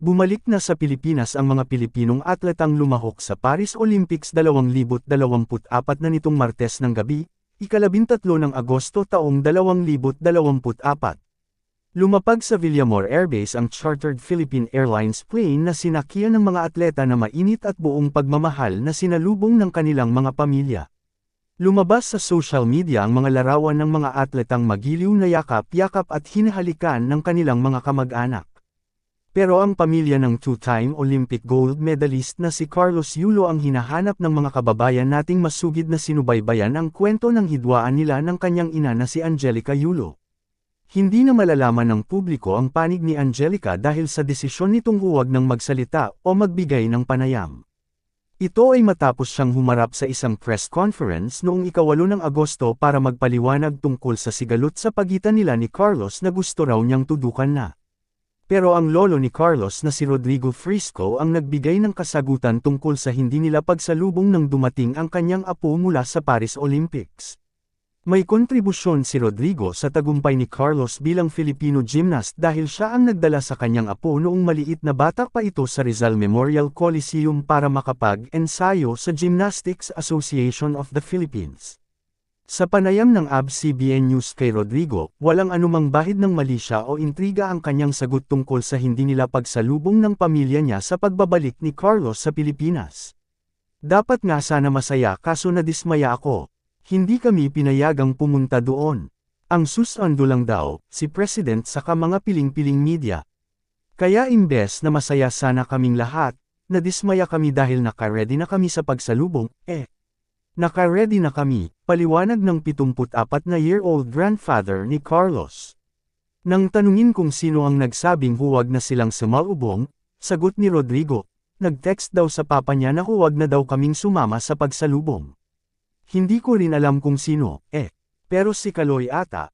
Bumalik na sa Pilipinas ang mga Pilipinong atletang lumahok sa Paris Olympics 2024 na nitong Martes ng gabi, ika-13 ng Agosto taong 2024. Lumapag sa Villamor Airbase ang chartered Philippine Airlines plane na sinakyan ng mga atleta na mainit at buong pagmamahal na sinalubong ng kanilang mga pamilya. Lumabas sa social media ang mga larawan ng mga atletang magiliw na yakap-yakap at hinahalikan ng kanilang mga kamag-anak. Pero ang pamilya ng two-time Olympic gold medalist na si Carlos Yulo ang hinahanap ng mga kababayan nating masugid na sinubaybayan ang kwento ng hidwaan nila ng kanyang ina na si Angelica Yulo. Hindi na malalaman ng publiko ang panig ni Angelica dahil sa desisyon nitong huwag nang magsalita o magbigay ng panayam. Ito ay matapos siyang humarap sa isang press conference noong ika-8 ng Agosto para magpaliwanag tungkol sa sigalot sa pagitan nila ni Carlos na gusto raw niyang tudukan na. Pero ang lolo ni Carlos na si Rodrigo Frisco ang nagbigay ng kasagutan tungkol sa hindi nila pagsalubong nang dumating ang kanyang apo mula sa Paris Olympics. May kontribusyon si Rodrigo sa tagumpay ni Carlos bilang Filipino gymnast dahil siya ang nagdala sa kanyang apo noong maliit na bata pa ito sa Rizal Memorial Coliseum para makapag-ensayo sa Gymnastics Association of the Philippines. Sa panayam ng ABS-CBN News kay Rodrigo, walang anumang bahid ng mali siya o intriga ang kanyang sagot tungkol sa hindi nila pagsalubong ng pamilya niya sa pagbabalik ni Carlos sa Pilipinas. Dapat nga sana masaya kaso nadismaya ako. Hindi kami pinayagang pumunta doon. Ang susando lang daw, si President saka mga piling-piling media. Kaya imbes na masaya sana kaming lahat, nadismaya kami dahil naka-ready na kami sa pagsalubong, Naka-ready na kami, paliwanag ng 74-na-year-old grandfather ni Carlos. Nang tanungin kung sino ang nagsabing huwag na silang sumalubong, sagot ni Rodrigo, nag-text daw sa papa niya na huwag na daw kaming sumama sa pagsalubong. Hindi ko rin alam kung sino, pero si Kaloy ata,